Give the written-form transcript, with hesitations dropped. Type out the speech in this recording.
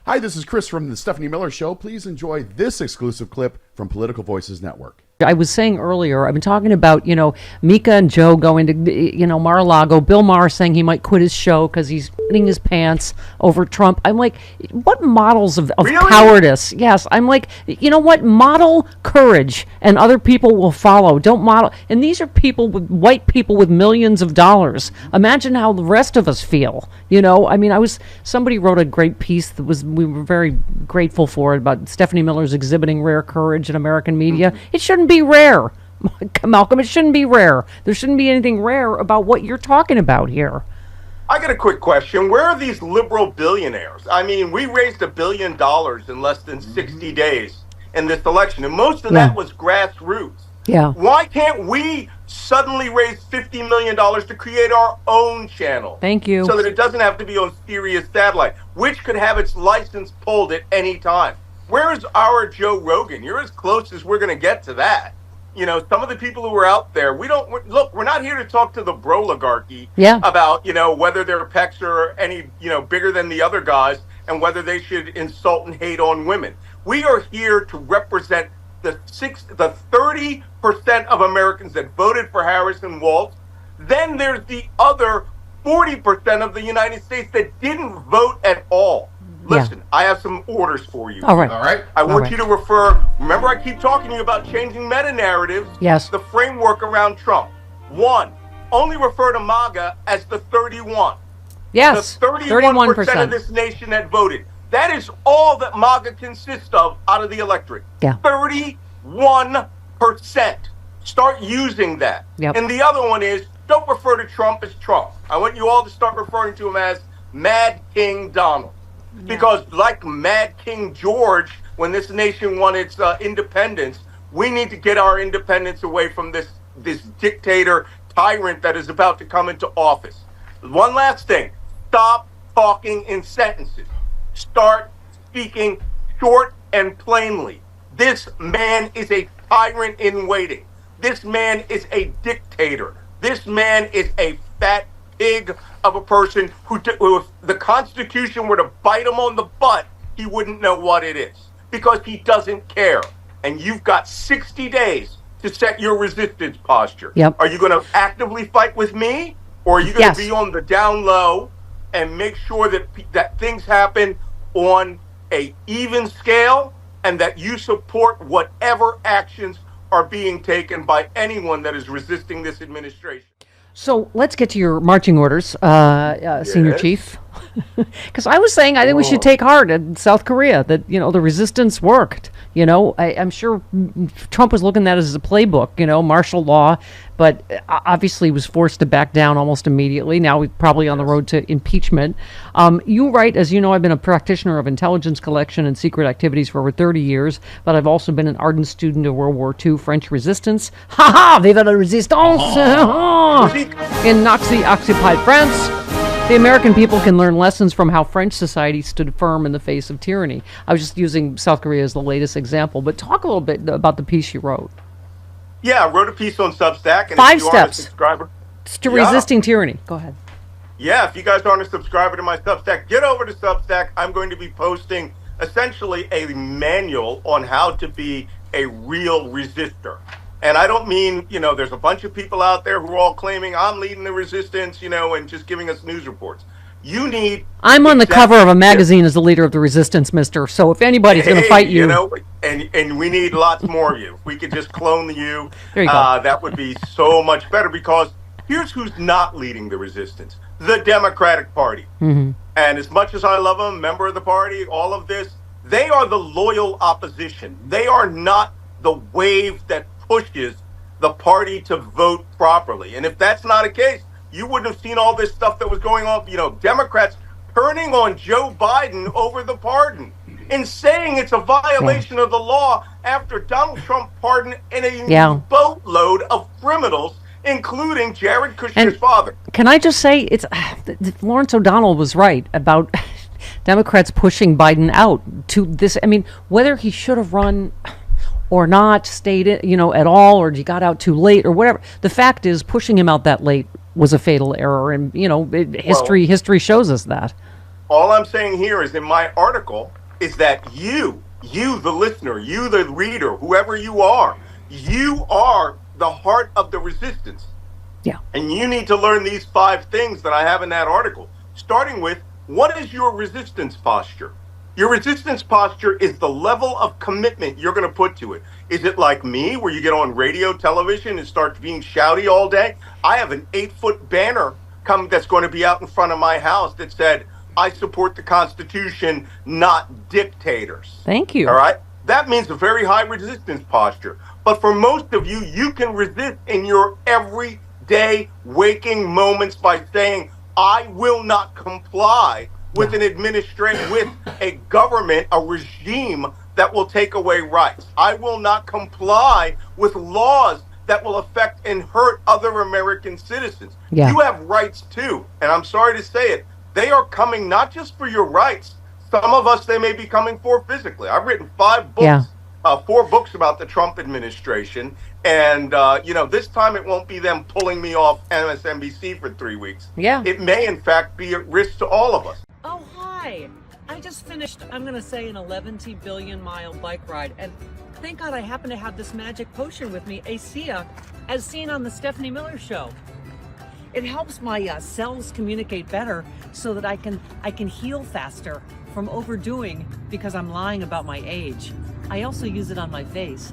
Hi, this is Chris from the Stephanie Miller Show. Please enjoy this exclusive clip from Political Voices Network. I was saying earlier, I've been talking about, Mika and Joe going to, Mar-a-Lago. Bill Maher saying he might quit his show because he's putting his pants over Trump. I'm like, what models of Really? cowardice? Yes, I'm like, you know what? Model courage and other people will follow. Don't model. And these are white people with millions of dollars. Imagine how the rest of us feel. Somebody wrote a great piece we were very grateful for it about Stephanie Miller's exhibiting rare courage in American media. Mm-hmm. It shouldn't be rare, Malcolm. It shouldn't be rare. There shouldn't be anything rare about what you're talking about here. I got a quick question. Where are these liberal billionaires? I mean, we raised $1 billion in less than 60 days in this election, and most of that was grassroots. Yeah. Why can't we suddenly raise $50 million to create our own channel? Thank you. So that it doesn't have to be on Sirius satellite, which could have its license pulled at any time. Where is our Joe Rogan? You're as close as we're going to get to that. Some of the people who are out there, we're not here to talk to the broligarchy about, whether their pecs are any, bigger than the other guys and whether they should insult and hate on women. We are here to represent the 30% of Americans that voted for Harris and Walz. Then there's the other 40% of the United States that didn't vote at all. Listen, I have some orders for you. All right. I want you to remember I keep talking to you about changing meta-narratives. Yes. The framework around Trump. 1, only refer to MAGA as the 31. Yes, the 31% of this nation that voted. That is all that MAGA consists of out of the electorate. Yeah. 31%. Start using that. Yep. And the other one is, don't refer to Trump as Trump. I want you all to start referring to him as Mad King Donald. Because like Mad King George, when this nation won its independence, we need to get our independence away from this dictator tyrant that is about to come into office. One last thing. Stop talking in sentences. Start speaking short and plainly. This man is a tyrant in waiting. This man is a dictator. This man is a fat pig of a person who if the Constitution were to bite him on the butt, he wouldn't know what it is because he doesn't care. And you've got 60 days to set your resistance posture. Yep. Are you going to actively fight with me, or are you going to be on the down low and make sure that things happen on a even scale and that you support whatever actions are being taken by anyone that is resisting this administration? So let's get to your marching orders, Senior Chief. Because I was saying I think we should take heart in South Korea that, the resistance worked. I'm sure Trump was looking at that as a playbook, martial law, but obviously was forced to back down almost immediately. Now we're probably on the road to impeachment. You write, as you know, I've been a practitioner of intelligence collection and secret activities for over 30 years, but I've also been an ardent student of World War II French resistance. Ha ha! Vive la résistance! In Nazi-occupied France, the American people can learn lessons from how French society stood firm in the face of tyranny. I was just using South Korea as the latest example, but talk a little bit about the piece you wrote. Yeah, I wrote a piece on Substack. And 5 if you aren't a steps subscriber, to resisting tyranny. Go ahead. Yeah, if you guys aren't a subscriber to my Substack, get over to Substack. I'm going to be posting essentially a manual on how to be a real resistor. And I don't mean, there's a bunch of people out there who are all claiming I'm leading the resistance, and just giving us news reports. I'm on the cover of a magazine as the leader of the resistance, mister. So if anybody's going to fight you. And we need lots more of you. If we could just clone you, there you go. That would be so much better, because here's who's not leading the resistance. The Democratic Party. Mm-hmm. And as much as I love them, member of the party, all of this, they are the loyal opposition. They are not the wave that pushes the party to vote properly. And if that's not a case, you wouldn't have seen all this stuff that was going on, Democrats turning on Joe Biden over the pardon and saying it's a violation of the law after Donald Trump pardoned a boatload of criminals, including Jared Kushner's father. Can I just say, Lawrence O'Donnell was right about Democrats pushing Biden out to this. I mean, whether he should have run or not, stayed, at all, or he got out too late or whatever. The fact is, pushing him out that late was a fatal error, and history shows us that. All I'm saying here is in my article is that you, the listener, you, the reader, whoever you are the heart of the resistance. Yeah. And you need to learn these 5 things that I have in that article, starting with, what is your resistance posture? Your resistance posture is the level of commitment you're going to put to it. Is it like me, where you get on radio, television, and start being shouty all day? I have an 8-foot banner that's going to be out in front of my house that said, I support the Constitution, not dictators. Thank you. All right? That means a very high resistance posture. But for most of you, you can resist in your everyday waking moments by saying, I will not comply with an administration, with a government, a regime that will take away rights. I will not comply with laws that will affect and hurt other American citizens. Yeah. You have rights too. And I'm sorry to say it. They are coming not just for your rights. Some of us, they may be coming for physically. I've written 5 books. Yeah. 4 books about the Trump administration. And, this time it won't be them pulling me off MSNBC for 3 weeks. Yeah. It may, in fact, be at risk to all of us. Oh, hi. I just finished, I'm going to say, an 11 billion mile bike ride. And thank God I happen to have this magic potion with me, ASEA, as seen on the Stephanie Miller Show. It helps my cells communicate better so that I can heal faster from overdoing because I'm lying about my age. I also use it on my face.